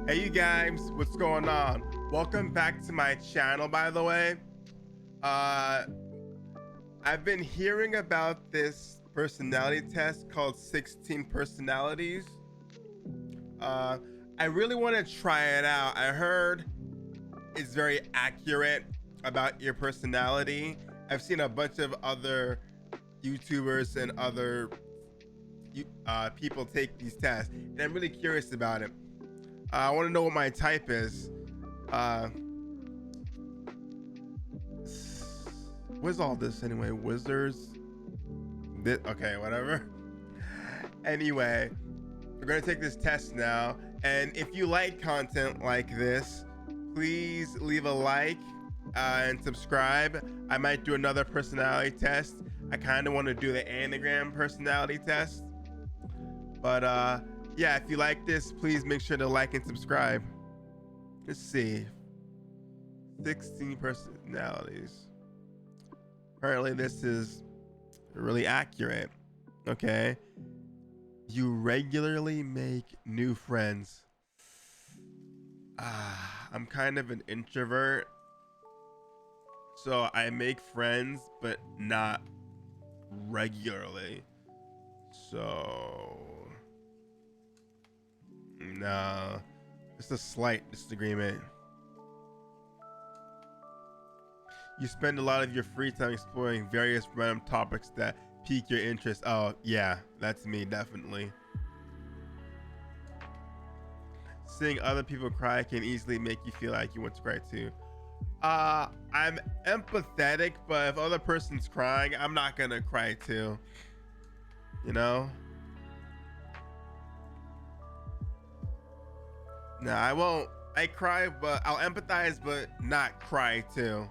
Hey you guys, what's going on? Welcome back to my channel, by the way. Uh I've been hearing about this personality test called 16 personalities. Uh I really want to try it out. I heard it's very accurate about your personality. I've seen a bunch of other YouTubers and other people take these tests, and I'm really curious about it. I want to know what my type is. Uh, what's all this anyway? Wizards? Okay, whatever. Anyway, we're gonna take this test now, and if you like content like this, please leave a like and subscribe. I might do another personality test. I kind of want to do the Enneagram personality test, but yeah, if you like this, please make sure to like and subscribe. Let's see. 16 personalities. Apparently, this is really accurate. Okay. You regularly make new friends. I'm kind of an introvert, so I make friends, but not regularly. So, no, just a slight disagreement. You spend a lot of your free time exploring various random topics that pique your interest. Oh, yeah, that's me, definitely. Seeing other people cry can easily make you feel like you want to cry too. I'm empathetic, but if other person's crying, I'm not gonna cry too. You know? No, I won't. I cry, but I'll empathize, but not cry too.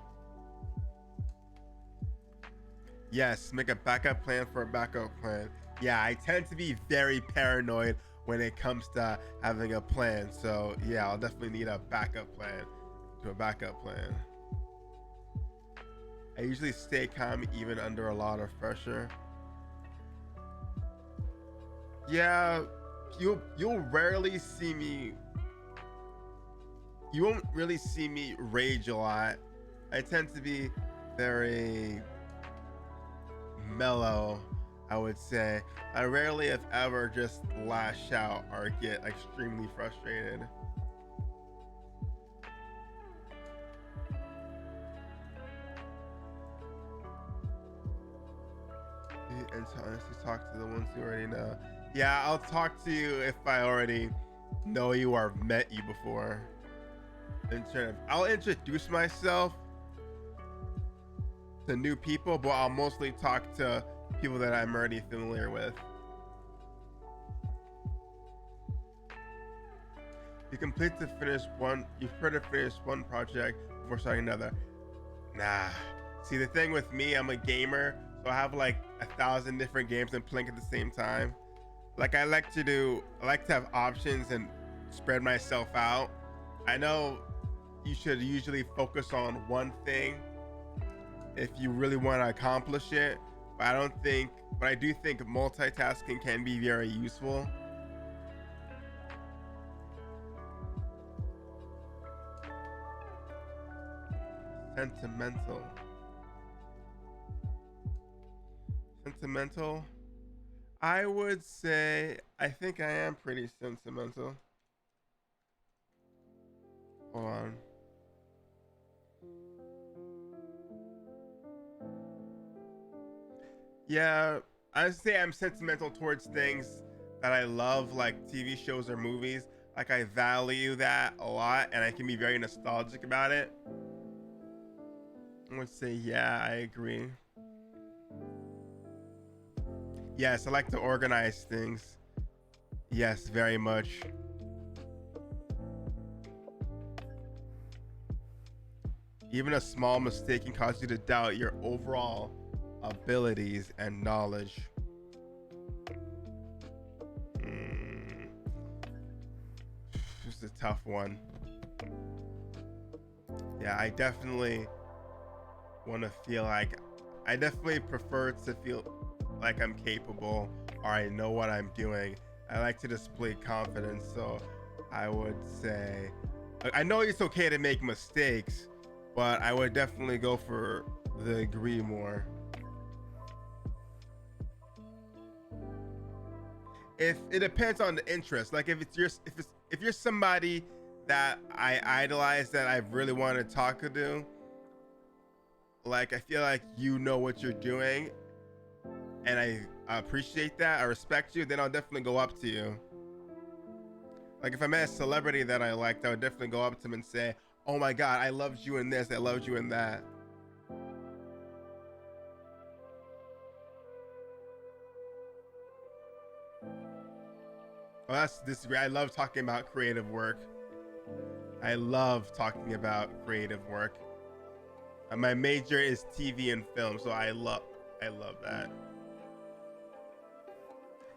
Yes, make a backup plan for a backup plan. Yeah, I tend to be very paranoid when it comes to having a plan. So yeah, I'll definitely need a backup plan to a backup plan. I usually stay calm even under a lot of pressure. Yeah, you'll rarely see me. You won't really see me rage a lot. I tend to be very mellow, I would say. I rarely, if ever, just lash out or get extremely frustrated. And so honestly, talk to the ones who already know. Yeah, I'll talk to you if I already know you or met you before. I'll introduce myself to new people, but I'll mostly talk to people that I'm already familiar with. You prefer to finish one project before starting another. Nah. See, the thing with me, I'm a gamer, so I have like 1,000 different games and playing at the same time. Like I like to have options and spread myself out. I know you should usually focus on one thing if you really want to accomplish it, but I do think multitasking can be very useful. Sentimental. Sentimental. I would say I think I am pretty sentimental. Hold on. Yeah, I would say I'm sentimental towards things that I love, like TV shows or movies. Like I value that a lot, and I can be very nostalgic about it. I would say, yeah, I agree. Yes, I like to organize things. Yes, very much. Even a small mistake can cause you to doubt your overall abilities and knowledge. Mm, this is a tough one. Yeah, I definitely prefer to feel like I'm capable or I know what I'm doing. I like to display confidence, so I would say, I know it's okay to make mistakes, but I would definitely go for the agree more. If it depends on the interest, like if you're somebody that I idolize, that I really want to talk to, like I feel like you know what you're doing, and I appreciate that, I respect you, then I'll definitely go up to you. Like if I met a celebrity that I liked, I would definitely go up to them and say, "Oh my God, I loved you in this. I loved you in that." Oh, that's disagree. I love talking about creative work. I love talking about creative work. My major is TV and film, so I love that.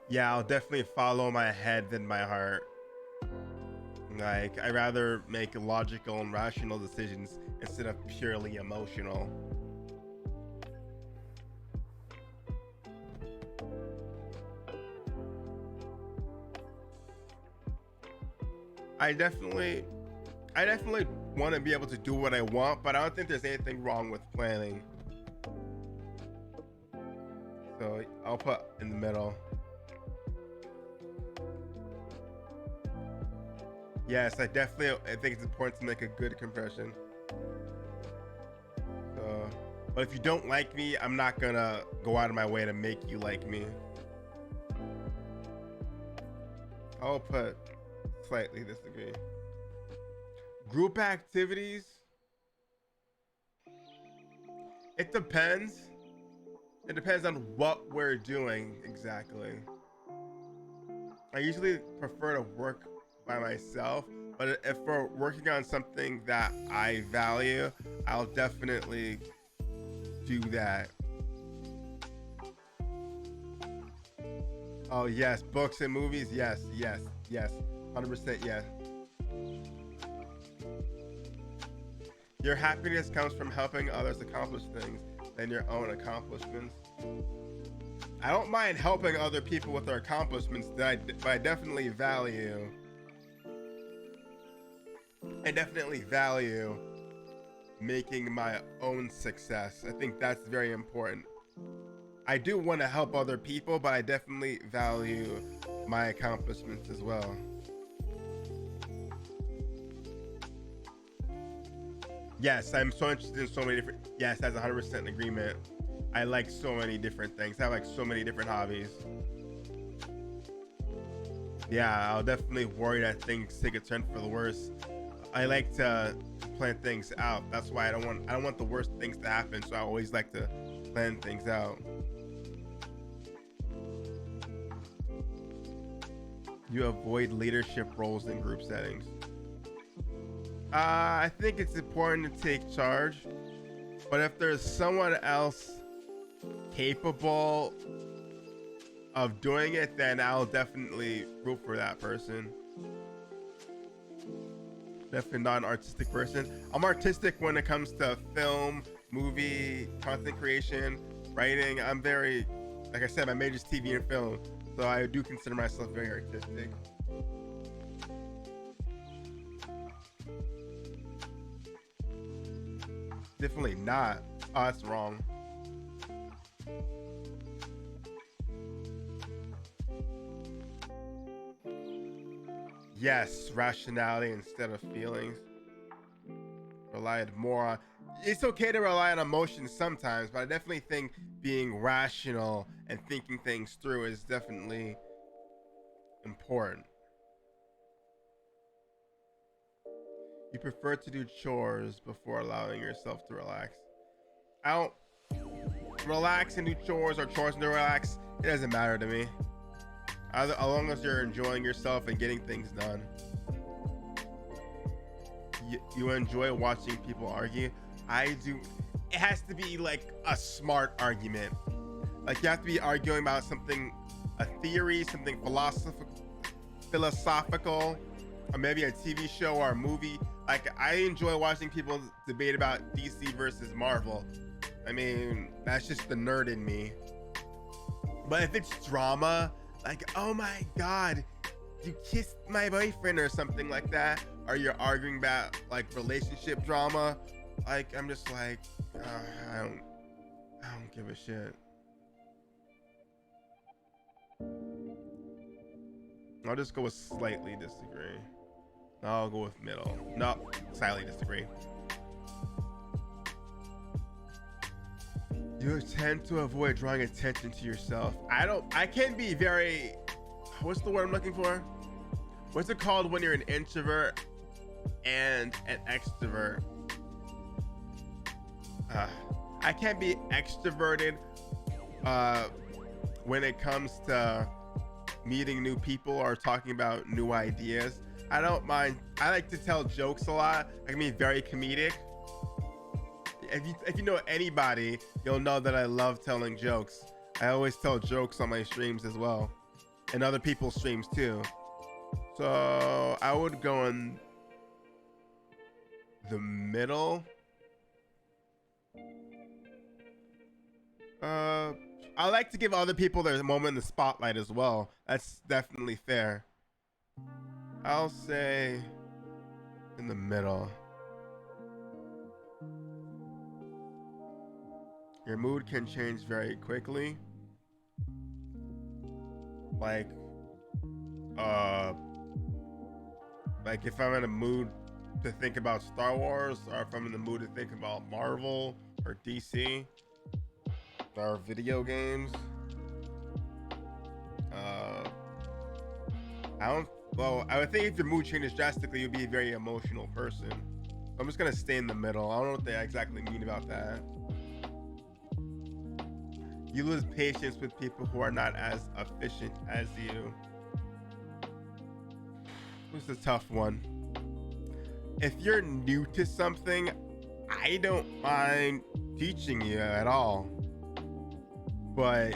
Yeah, I'll definitely follow my head than my heart. Like I rather make logical and rational decisions instead of purely emotional. I definitely I definitely want to be able to do what I want, but I don't think there's anything wrong with planning. So I'll put in the middle. Yes, I think it's important to make a good impression. So, but if you don't like me, I'm not gonna go out of my way to make you like me. I'll put slightly disagree. Group activities. It depends. It depends on what we're doing exactly. I usually prefer to work by myself, but if we're working on something that I value, I'll definitely do that. Oh yes, books and movies. Yes, yes, yes. 100% yes. Your happiness comes from helping others accomplish things than your own accomplishments. I don't mind helping other people with their accomplishments, but I definitely value. I definitely value making my own success. I think that's very important. I do want to help other people, but I definitely value my accomplishments as well. Yes, I'm so interested in so many different. Yes, that's 100% agreement. I like so many different things. I have like so many different hobbies. Yeah, I'll definitely worry that things take a turn for the worse. I like to plan things out. That's why I don't want the worst things to happen. So I always like to plan things out. You avoid leadership roles in group settings. I think it's important to take charge, but if there's someone else capable of doing it, then I'll definitely root for that person. Definitely not an artistic person. I'm artistic when it comes to film, movie, content creation, writing. I'm very, like I said, my major is TV and film, so I do consider myself very artistic. Definitely not. Oh, that's wrong. Yes, rationality instead of feelings. Relied more on. It's okay to rely on emotions sometimes, but I definitely think being rational and thinking things through is definitely important. You prefer to do chores before allowing yourself to relax. I don't relax and do chores or chores and do relax. It doesn't matter to me. As long as you're enjoying yourself and getting things done. You enjoy watching people argue. I do. It has to be like a smart argument. Like you have to be arguing about something, a theory, something philosophical, or maybe a TV show or a movie. Like I enjoy watching people debate about DC versus Marvel. I mean, that's just the nerd in me. But if it's drama, like, oh my God, you kissed my boyfriend or something like that, or you're arguing about like relationship drama, like I'm just like, I don't give a shit. I'll just go with slightly disagree. I'll go with middle. No, slightly disagree. You tend to avoid drawing attention to yourself. I can be very, what's the word I'm looking for? What's it called when you're an introvert and an extrovert? I can't be extroverted when it comes to meeting new people or talking about new ideas. I don't mind. I like to tell jokes a lot. I can be very comedic. If you know anybody, you'll know that I love telling jokes. I always tell jokes on my streams as well, and other people's streams too. So I would go in the middle. I like to give other people their moment in the spotlight as well. That's definitely fair. I'll say in the middle. Your mood can change very quickly. Like if I'm in a mood to think about Star Wars, or if I'm in the mood to think about Marvel or DC or video games. I would think if your mood changes drastically, you'd be a very emotional person. So I'm just gonna stay in the middle. I don't know what they exactly mean about that. You lose patience with people who are not as efficient as you. This is a tough one. If you're new to something, I don't mind teaching you at all. But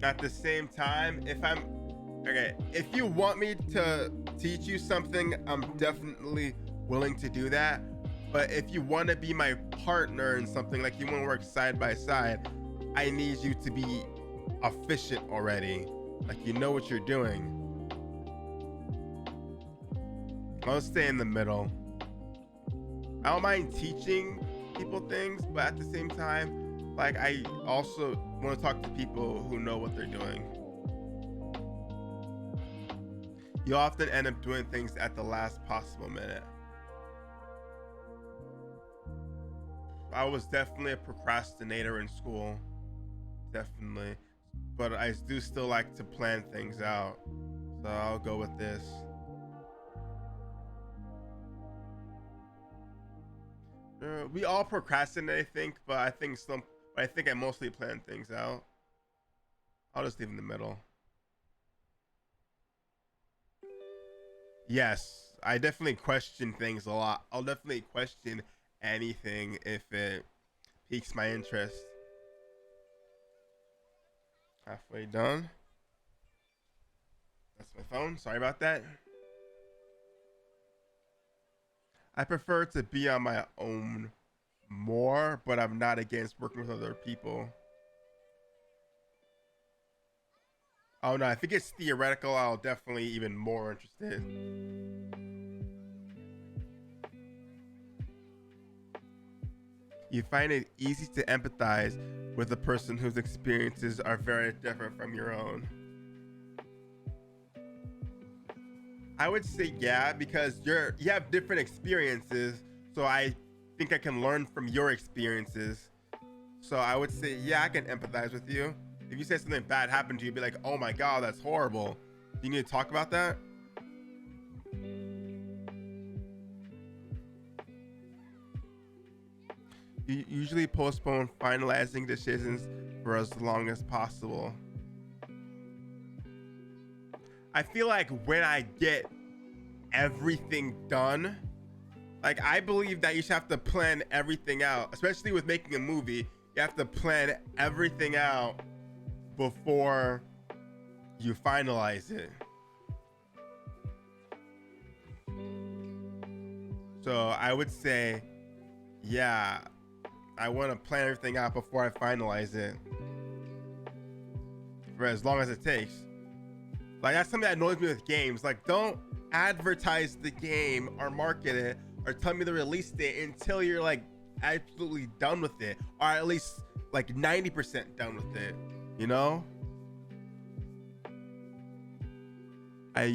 at the same time, if you want me to teach you something, I'm definitely willing to do that. But if you want to be my partner in something, like you want to work side by side, I need you to be efficient already. Like you know what you're doing. I'll stay in the middle. I don't mind teaching people things, but at the same time, like I also want to talk to people who know what they're doing. You often end up doing things at the last possible minute. I was definitely a procrastinator in school. Definitely. But I do still like to plan things out. So I'll go with this. We all procrastinate, I think, but I think I mostly plan things out. I'll just leave in the middle. Yes, I definitely question things a lot. I'll definitely question anything if it piques my interest. Halfway done. That's my phone. Sorry about that. I prefer to be on my own more, but I'm not against working with other people. Oh no, if it gets theoretical, I'll definitely even more interested. You find it easy to empathize with a person whose experiences are very different from your own. I would say yeah, because you have different experiences, so I think I can learn from your experiences. So I would say yeah, I can empathize with you. If you say something bad happened to you, be like, oh my god, that's horrible. Do you need to talk about that? You usually postpone finalizing decisions for as long as possible. I feel like when I get everything done, like I believe that you should have to plan everything out, especially with making a movie. You have to plan everything out before you finalize it. So I would say, yeah, I want to plan everything out before I finalize it for as long as it takes. Like that's something that annoys me with games. Like don't advertise the game or market it or tell me the release date until you're like absolutely done with it, or at least like 90% done with it, you know?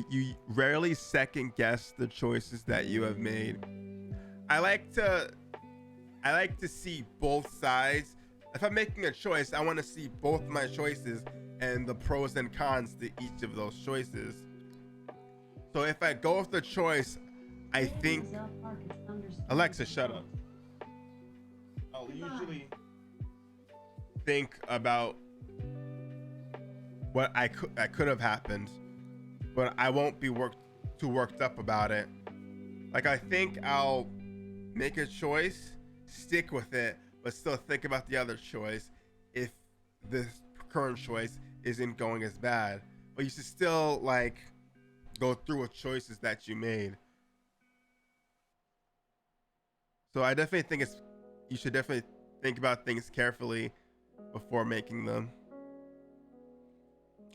You rarely second guess the choices that you have made. I like to see both sides. If I'm making a choice, I want to see both my choices and the pros and cons to each of those choices. So if I go with the choice, I think Alexa, shut up. I'll usually think about what I could have happened, but I won't be too worked up about it. Like I think I'll make a choice, stick with it, but still think about the other choice if this current choice isn't going as bad. But you should still like go through with choices that you made. So I definitely think you should definitely think about things carefully before making them.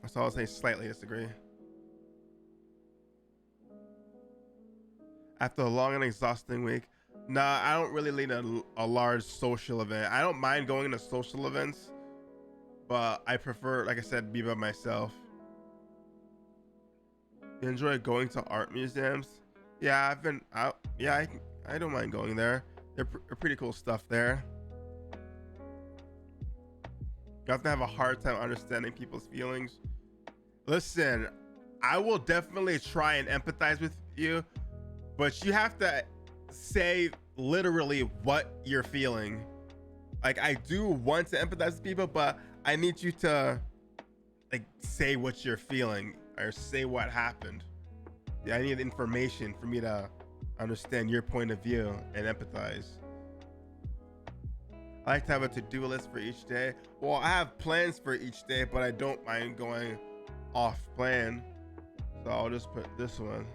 So I'll say slightly disagree. After a long and exhausting week, nah, I don't really lead a large social event. I don't mind going to social events, but I prefer, like I said, be by myself. You enjoy going to art museums? Yeah, I've been out. Yeah, I don't mind going there. They're pretty cool stuff there. You have to have a hard time understanding people's feelings. Listen, I will definitely try and empathize with you, but you have to say literally what you're feeling. Like I do want to empathize with people, but I need you to like say what you're feeling or say what happened. Yeah, I need information for me to understand your point of view and empathize. I like to have a to-do list for each day. Well, I have plans for each day, but I don't mind going off plan. So I'll just put this one.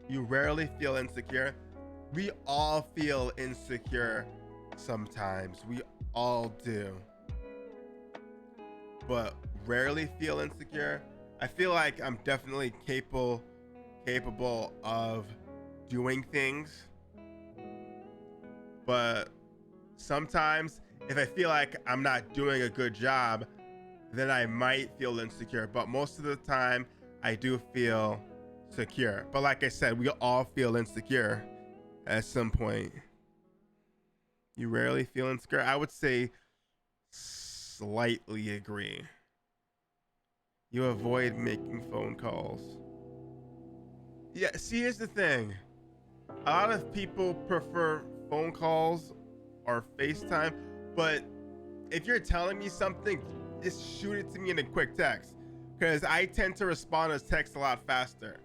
You rarely feel insecure. We all feel insecure sometimes. We all do. But rarely feel insecure. I feel like I'm definitely capable of doing things. But sometimes if I feel like I'm not doing a good job, then I might feel insecure. But most of the time I do feel secure. But like I said, we all feel insecure at some point. You rarely feel insecure. I would say slightly agree. You avoid making phone calls. Yeah, see, here's the thing. A lot of people prefer phone calls or FaceTime, but if you're telling me something, just shoot it to me in a quick text, because I tend to respond as text a lot faster.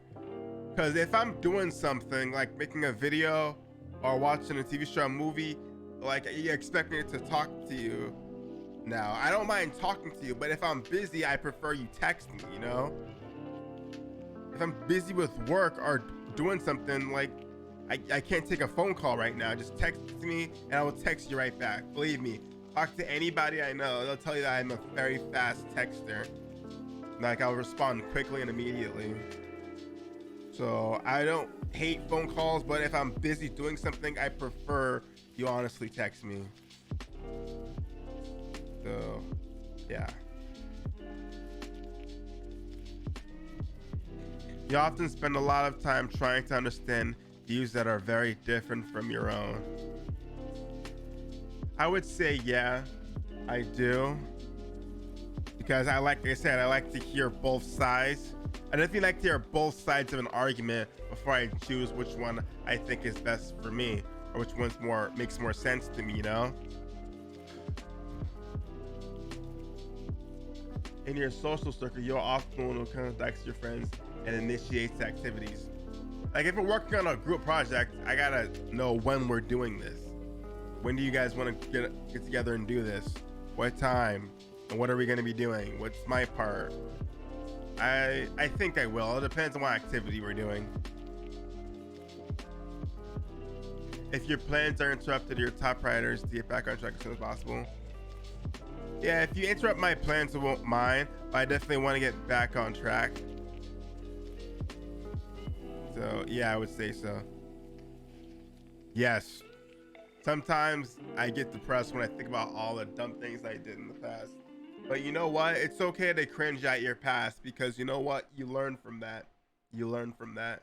Because if I'm doing something like making a video or watching a TV show, a movie, like you expect me to talk to you now. I don't mind talking to you, but if I'm busy, I prefer you text me, you know? If I'm busy with work or doing something, like I can't take a phone call right now. Just text me and I will text you right back. Believe me, talk to anybody I know, they'll tell you that I'm a very fast texter. Like I'll respond quickly and immediately. So I don't hate phone calls, but if I'm busy doing something, I prefer you honestly text me. So yeah. You often spend a lot of time trying to understand views that are very different from your own. I would say yeah, I do. Because I like I said, I like to hear both sides. I definitely like to hear both sides of an argument before I choose which one I think is best for me, or which one's makes more sense to me, you know? In your social circle, you're often one who contacts your friends and initiates activities. Like if we're working on a group project, I gotta know when we're doing this. When do you guys want to get together and do this? What time? And what are we gonna be doing? What's my part? I think I will. It depends on what activity we're doing. If your plans are interrupted, your top priority is to get back on track as soon as possible. Yeah, if you interrupt my plans, I won't mind, but I definitely want to get back on track. So, yeah, I would say so. Yes. Sometimes I get depressed when I think about all the dumb things I did in the past. But you know what? It's okay to cringe at your past because you know what? You learn from that. You learn from that.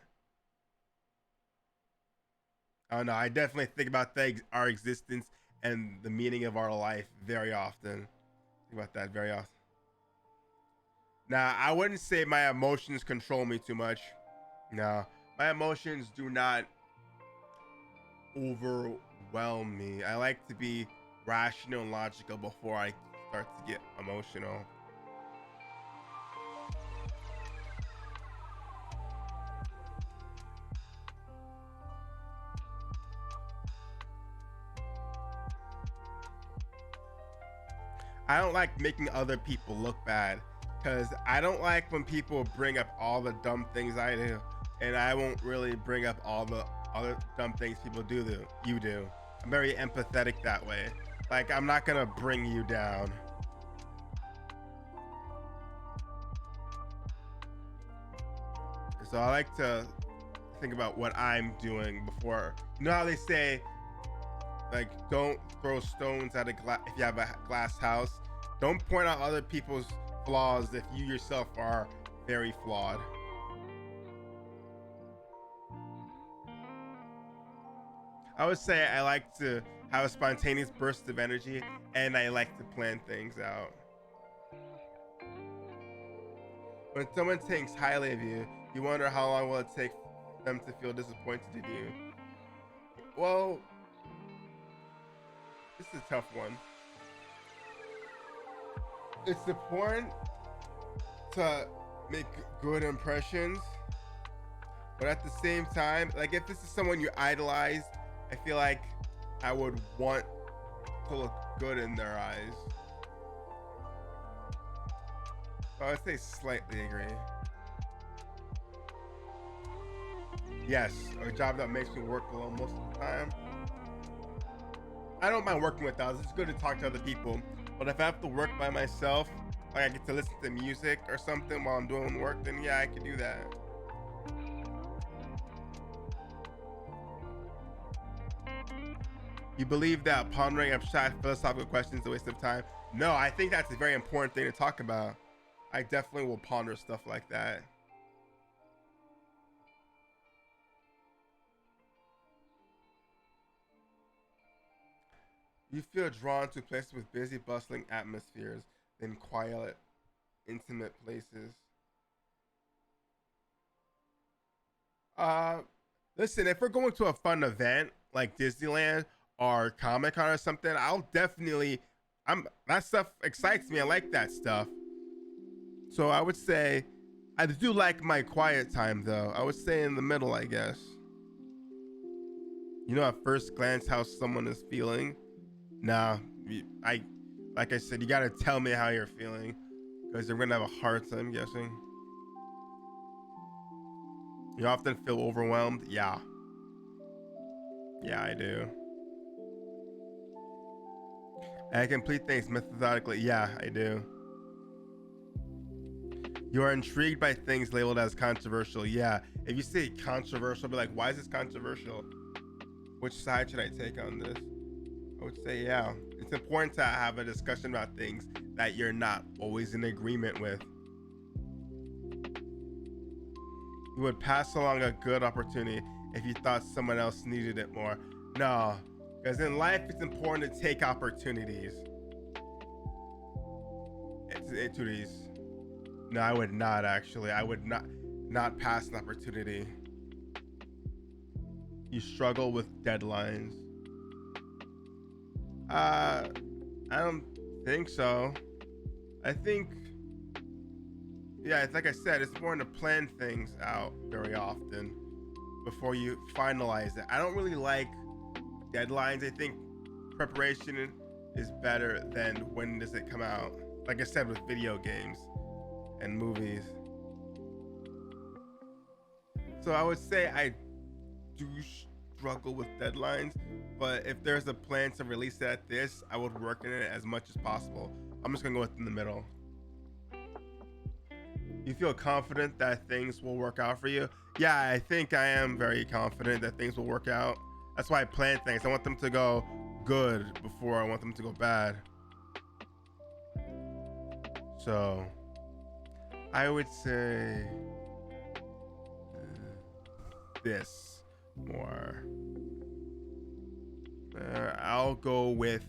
I don't know. I definitely think about our existence and the meaning of our life very often. Think about that very often. Now, I wouldn't say my emotions control me too much. No, my emotions do not overwhelm me. I like to be rational and logical before I start to get emotional. I don't like making other people look bad because I don't like when people bring up all the dumb things I do, and I won't really bring up all the other dumb things people do. You do. I'm very empathetic that way. Like I'm not gonna bring you down. So I like to think about what I'm doing before. You know how they say, like, don't throw stones at a glass if you have a glass house. Don't point out other people's flaws if you yourself are very flawed. I would say I like to have a spontaneous burst of energy and I like to plan things out. When someone thinks highly of you, you wonder how long will it take them to feel disappointed in you. Well, this is a tough one. It's important to make good impressions, but at the same time, like if this is someone you idolize, I feel like I would want to look good in their eyes. So I would say slightly agree. Yes, a job that makes me work alone most of the time. I don't mind working with others. It's good to talk to other people. But if I have to work by myself, like I get to listen to music or something while I'm doing work, then yeah, I can do that. You believe that pondering abstract philosophical questions is a waste of time? No, I think that's a very important thing to talk about. I definitely will ponder stuff like that. You feel drawn to places with busy, bustling atmospheres than quiet, intimate places. Uh, Listen, if we're going to a fun event like Disneyland or Comic Con or something, I'll definitely. I'm that stuff excites me. I like that stuff. So I would say I do like my quiet time though. I would say in the middle, I guess. You know, at first glance, how someone is feeling. Nah, I like I said, you gotta tell me how you're feeling because you're gonna have a hard time guessing. You often feel overwhelmed. Yeah, yeah, I do. And I complete things methodically. Yeah, I do. You are intrigued by things labeled as controversial. Yeah, if you say controversial, be like, why is this controversial? Which side should I take on this? I would say, yeah, it's important to have a discussion about things that you're not always in agreement with. You would pass along a good opportunity if you thought someone else needed it more. No, because in life it's important to take opportunities. Opportunities. No, I would not actually. I would not pass an opportunity. You struggle with deadlines. Uh, I don't think so. I think, yeah, it's like I said, it's important to plan things out very often before you finalize it. I don't really like deadlines. I think preparation is better than when does it come out. Like I said, with video games and movies. So I would say I do struggle with deadlines, but if there's a plan to release it at this, I would work in it as much as possible I'm just gonna go in the middle. You feel confident that things will work out for you? Yeah, I think I am very confident that things will work out. That's why I plan things. I want them to go good before I want them to go bad. So I would say this more. I'll go with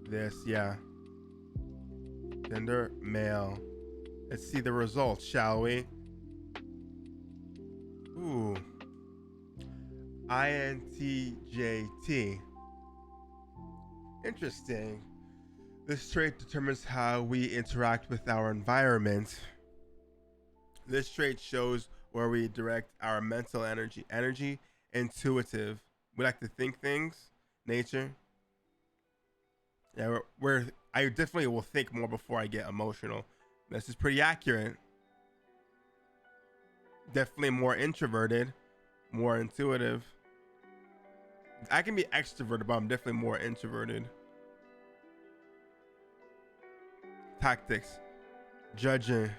this. Yeah. Gender male. Let's see the results, shall we? Ooh. INTJT. Interesting. This trait determines how we interact with our environment. This trait shows where we direct our mental energy. Intuitive. We like to think things. Nature. Yeah, I definitely will think more before I get emotional. This is pretty accurate. Definitely more introverted, more intuitive. I can be extroverted, but I'm definitely more introverted. Tactics, judging.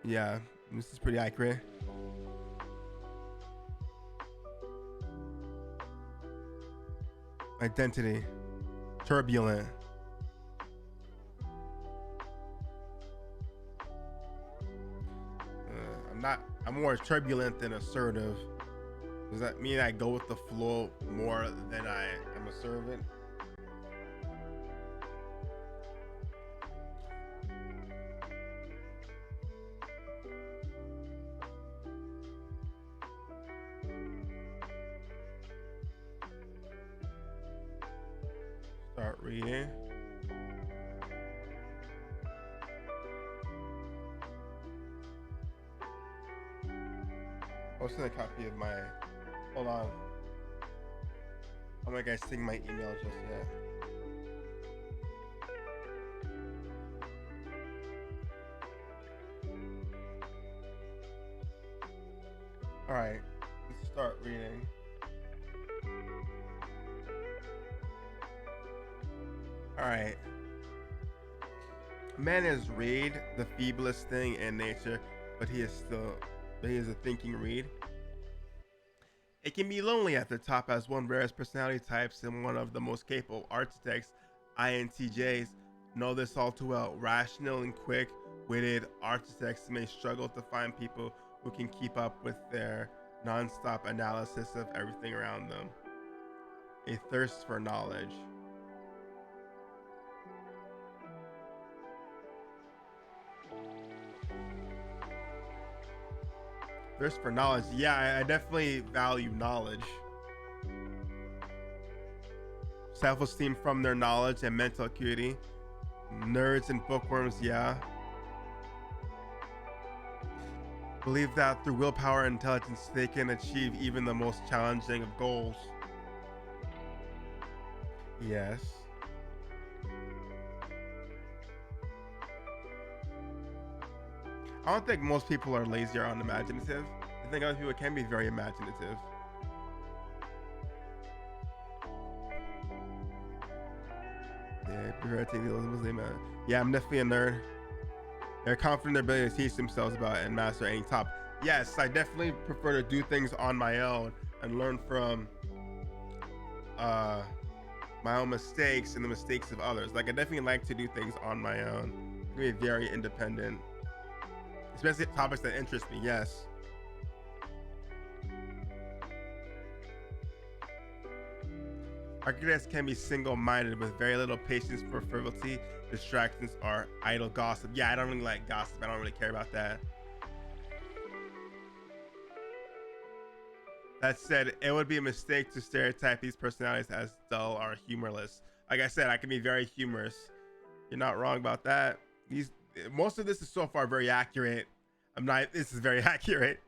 Yeah, this is pretty accurate. Identity, turbulent. I'm more turbulent than assertive. Does that mean I go with the flow more than I am assertive? Start reading. I'll send a copy of my. Hold on. I'm not gonna sing my email just yet. All right, let's start reading. All right. Man is reed, the feeblest thing in nature, but he is a thinking reed. It can be lonely at the top as one rarest personality types and one of the most capable architects. INTJs know this all too well. Rational and quick-witted architects may struggle to find people who can keep up with their non-stop analysis of everything around them. A thirst for knowledge. Thirst for knowledge. Yeah, I definitely value knowledge. Self-esteem from their knowledge and mental acuity. Nerds and bookworms, yeah. Believe that through willpower and intelligence, they can achieve even the most challenging of goals. Yes. I don't think most people are lazy or unimaginative. I think other people can be very imaginative. Yeah, I'm definitely a nerd. They're confident in their ability to teach themselves about and master any topic. Yes, I definitely prefer to do things on my own and learn from my own mistakes and the mistakes of others. Like, I definitely like to do things on my own. I can be very independent, especially topics that interest me. Yes. Architects can be single-minded with very little patience for frivolity, distractions, or idle gossip. Yeah, I don't really like gossip. I don't really care about that. That said, it would be a mistake to stereotype these personalities as dull or humorless. Like I said, I can be very humorous. You're not wrong about that. Most of this is so far very accurate. This is very accurate.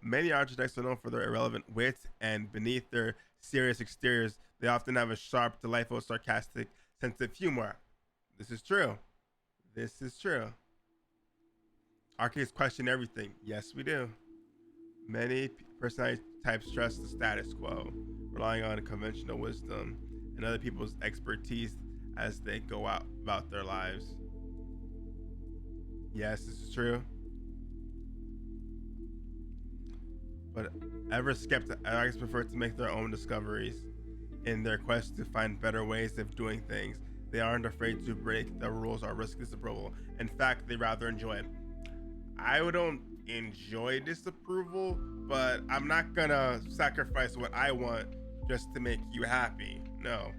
Many architects are known for their irrelevant wit, and beneath their serious exteriors, they often have a sharp, delightful, sarcastic sense of humor. This is true. This is true. Architects question everything. Yes, we do. Many personality types trust the status quo, relying on conventional wisdom and other people's expertise as they go out about their lives. Yes, this is true. But ever skeptic, I always prefer to make their own discoveries in their quest to find better ways of doing things. They aren't afraid to break the rules or risk disapproval. In fact, they rather enjoy it. I don't enjoy disapproval, but I'm not gonna sacrifice what I want just to make you happy. No.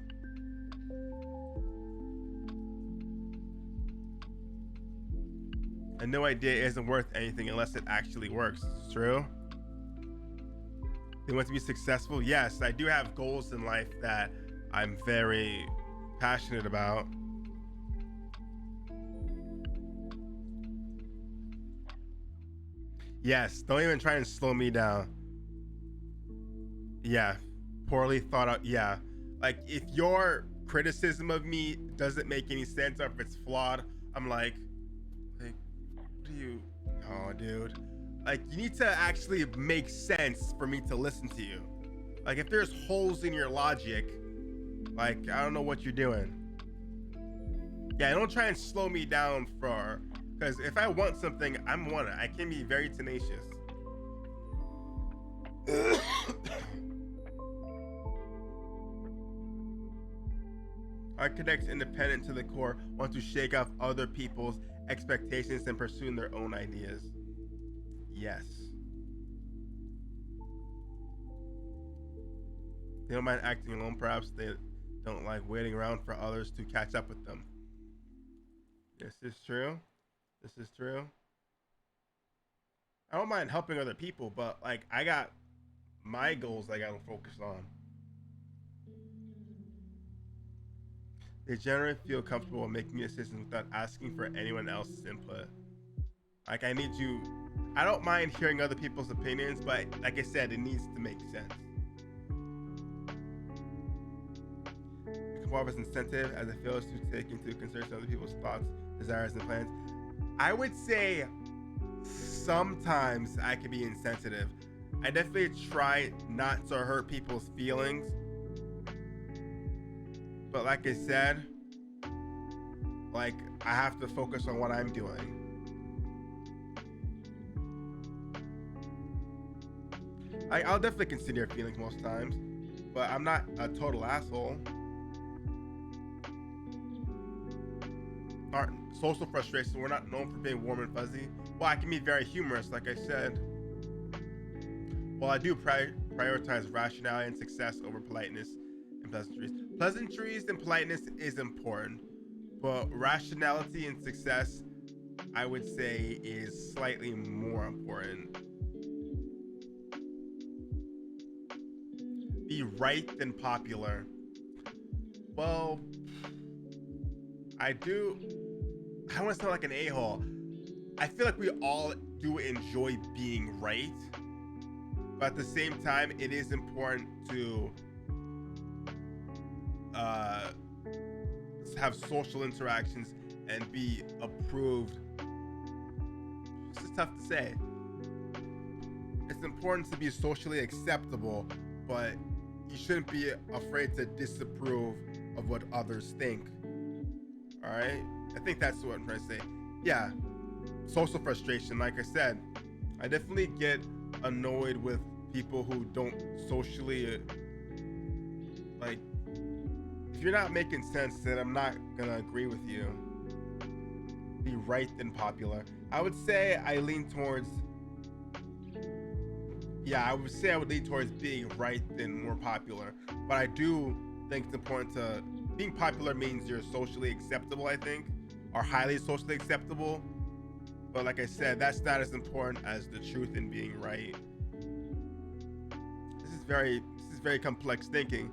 And no idea isn't worth anything unless it actually works. It's true. They want to be successful. Yes, I do have goals in life that I'm very passionate about. Yes, don't even try and slow me down. Yeah, poorly thought out. Yeah, like if your criticism of me doesn't make any sense or if it's flawed, I'm like, what do you? Oh, dude. Like you need to actually make sense for me to listen to you. Like if there's holes in your logic, like I don't know what you're doing. Yeah, don't try and slow me down for, because if I want something, I'm want it. I can be very tenacious. Architects, independent to the core, want to shake off other people's expectations and pursue their own ideas. Yes. They don't mind acting alone, perhaps they don't like waiting around for others to catch up with them. This is true. This is true. I don't mind helping other people, but like I got my goals I gotta focus on. They generally feel comfortable making decisions without asking for anyone else's input. Like I need you. I don't mind hearing other people's opinions, but like I said, it needs to make sense. It can as incentive as it fails to take into consideration other people's thoughts, desires, and plans. I would say sometimes I can be insensitive. I definitely try not to hurt people's feelings. But like I said, like I have to focus on what I'm doing. I'll definitely consider your feelings most times, but I'm not a total asshole. Our social frustration, we're not known for being warm and fuzzy. Well, I can be very humorous, like I said. While I do prioritize rationality and success over politeness and pleasantries. Pleasantries and politeness is important, but rationality and success, I would say, is slightly more important. Be right than popular. Well, I do. I don't want to sound like an a-hole. I feel like we all do enjoy being right, but at the same time, it is important to have social interactions and be approved. This is tough to say. It's important to be socially acceptable, but you shouldn't be afraid to disapprove of what others think. All right? I think that's what I'm trying to say. Yeah, social frustration. Like I said, I definitely get annoyed with people who don't socially like. If you're not making sense, then I'm not gonna agree with you. Be right than popular. I would say I lean towards. Yeah, I would say I would lean towards being right than more popular. But I do think it's important to being popular means you're socially acceptable. I think, or highly socially acceptable. But like I said, that's not as important as the truth and being right. This is very complex thinking.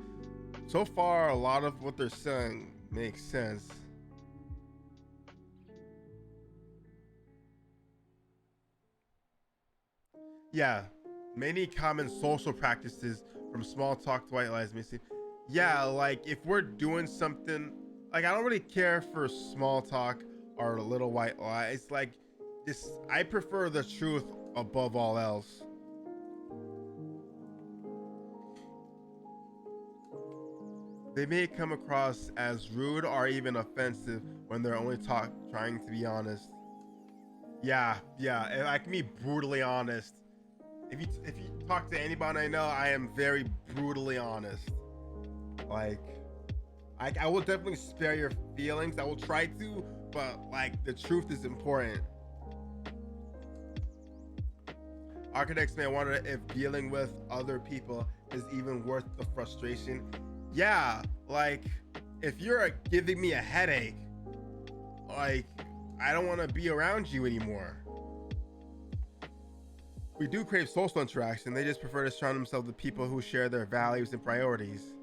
So far, a lot of what they're saying makes sense. Yeah, many common social practices from small talk to white lies missing. Yeah, like if we're doing something, like I don't really care for small talk or little white lies. Like this, I prefer the truth above all else. They may come across as rude or even offensive when they're only trying to be honest. Yeah, yeah, I can be brutally honest. If you talk to anybody I know, I am very brutally honest. Like, I will definitely spare your feelings. I will try to, but like the truth is important. Architects may wonder if dealing with other people is even worth the frustration. Yeah, like if you're giving me a headache, like I don't want to be around you anymore. We do crave social interaction. They just prefer to surround themselves with people who share their values and priorities.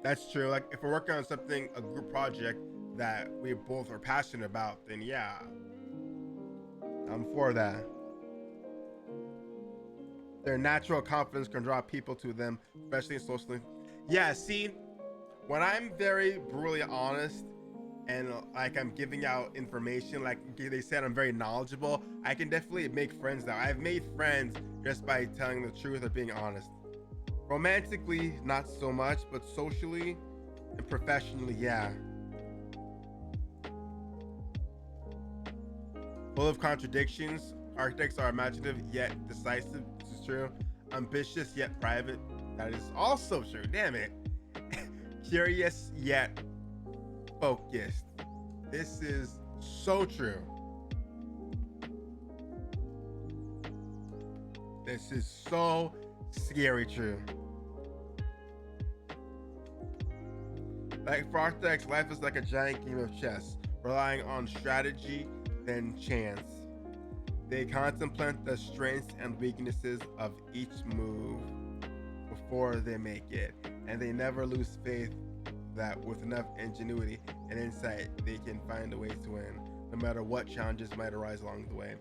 That's true. Like if we're working on something, a group project that we both are passionate about, then yeah, I'm for that. Their natural confidence can draw people to them, especially socially. Yeah, see, when I'm very brutally honest and like I'm giving out information, like they said, I'm very knowledgeable, I can definitely make friends now. I've made friends just by telling the truth or being honest. Romantically, not so much, but socially and professionally, yeah. Full of contradictions, architects are imaginative yet decisive. This is true. Ambitious yet private. That is also true. Damn it. Curious yet focused. This is so true. This is so scary true. Like for architects, life is like a giant game of chess, relying on strategy then chance. They contemplate the strengths and weaknesses of each move before they make it, and they never lose faith that with enough ingenuity and insight, they can find a way to win, no matter what challenges might arise along the way.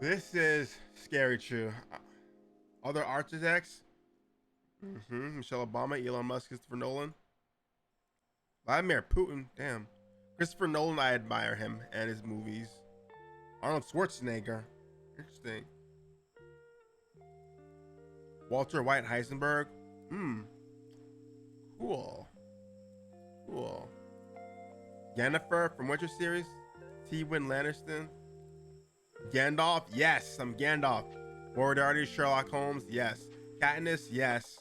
This is scary true. Other architects, Michelle Obama, Elon Musk, Christopher Nolan, Vladimir Putin, damn. Christopher Nolan, I admire him and his movies. Arnold Schwarzenegger, interesting. Walter White Heisenberg, cool. Cool. Yennefer from Witcher series, Tywin Lannister. Gandalf, yes, I'm Gandalf. Moriarty, Sherlock Holmes, yes. Katniss, yes.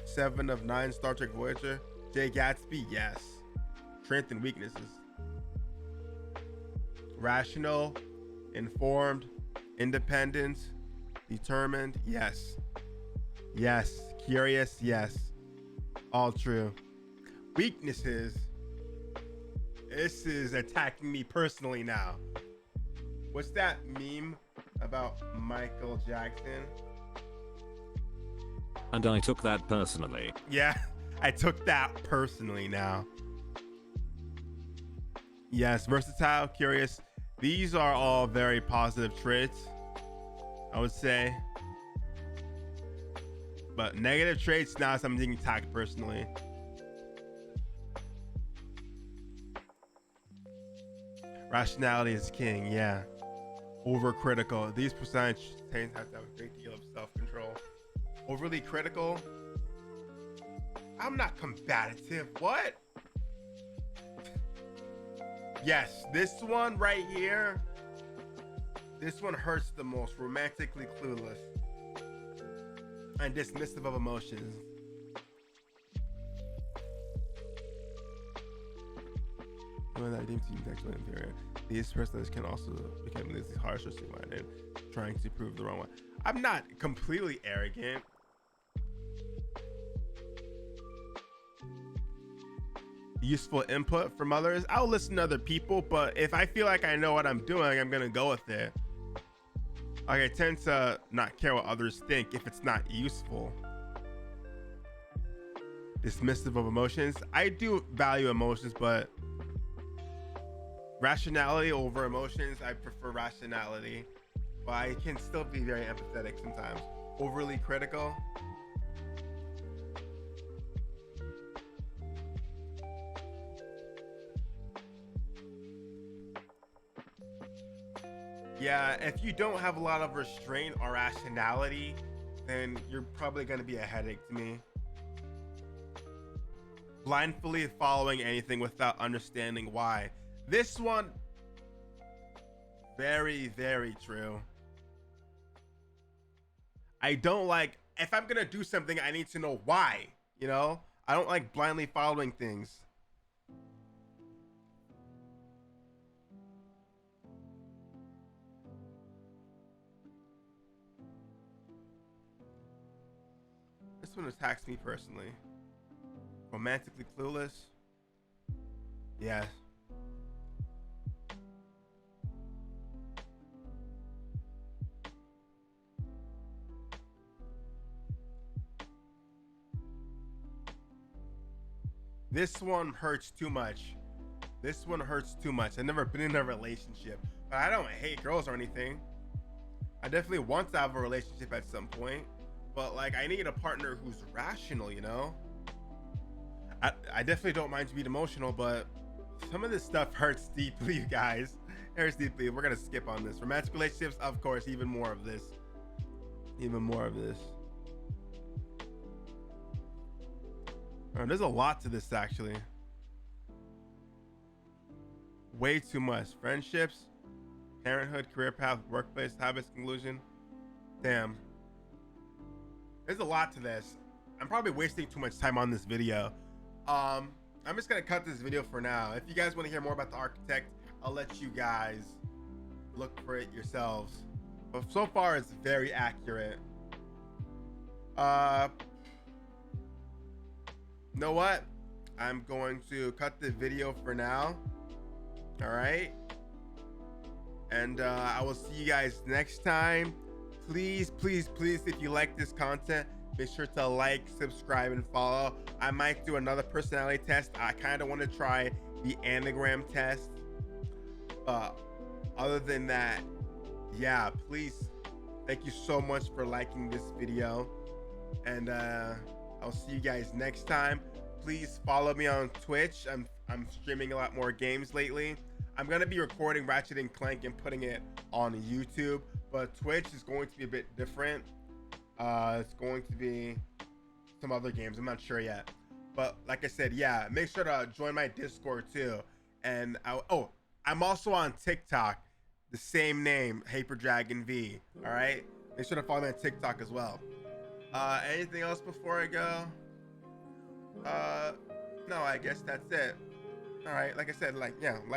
7 of 9 Star Trek Voyager. Jay Gatsby, yes. Strengths and weaknesses. Rational, informed, independent, determined, yes. Yes. Curious, yes. All true. Weaknesses. This is attacking me personally now. What's that meme about Michael Jackson? And I took that personally. Yeah, I took that personally now. Yes, versatile, curious. These are all very positive traits, I would say. But negative traits, now something attacked personally. Rationality is king, yeah. Overcritical. These percentage have to have a great deal of self-control. Overly critical. I'm not combative. What? Yes, this one right here. This one hurts the most. Romantically clueless and dismissive of emotions. When I deem to sexually inferior, these persons can also become these harsh or minded, trying to prove the wrong one. I'm not completely arrogant. Useful input from others. I'll listen to other people, but if I feel like I know what I'm doing, I'm gonna go with it. Like I tend to not care what others think if it's not useful. Dismissive of emotions. I do value emotions, but rationality over emotions. I prefer rationality, but I can still be very empathetic sometimes. Overly critical. Yeah, if you don't have a lot of restraint or rationality, then you're probably going to be a headache to me. blindly following anything without understanding why. This one, very, very true. I don't like, if I'm gonna do something, I need to know why, you know? I don't like blindly following things. This one attacks me personally. Romantically clueless? Yes. This one hurts too much. This one hurts too much. I've never been in a relationship, but I don't hate girls or anything. I definitely want to have a relationship at some point, but like I need a partner who's rational, you know? I definitely don't mind to be emotional, but some of this stuff hurts deeply, you guys. It hurts deeply. We're gonna skip on this. Romantic relationships, of course, even more of this. Even more of this. Oh, there's a lot to this actually. Way too much. Friendships, parenthood, career path, workplace, habits, conclusion. Damn. There's a lot to this. I'm probably wasting too much time on this video. I'm just gonna cut this video for now. If you guys want to hear more about The Architect, I'll let you guys look for it yourselves. But so far it's very accurate. You know what? I'm going to cut the video for now. All right. And I will see you guys next time. Please, please, please, if you like this content, make sure to like, subscribe, and follow. I might do another personality test. I kind of want to try the anagram test. Other than that, yeah, please, thank you so much for liking this video. And I'll see you guys next time. Please follow me on Twitch. I'm streaming a lot more games lately. I'm gonna be recording Ratchet and Clank and putting it on YouTube, but Twitch is going to be a bit different. It's going to be some other games. I'm not sure yet, but like I said, yeah, make sure to join my Discord too. And I'm also on TikTok, the same name, HyperDragonV. All right, make sure to follow me on TikTok as well. Anything else before I go? No, I guess that's it. All right, like I said, like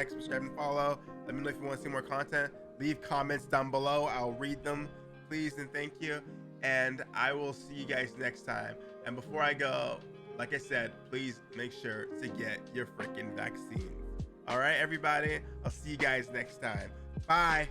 subscribe and follow. Let me know if you want to see more content. Leave comments down below. I'll read them, please and thank you. And I will see you guys next time. And before I go, like I said, please make sure to get your freaking vaccine. All right, everybody. I'll see you guys next time. Bye.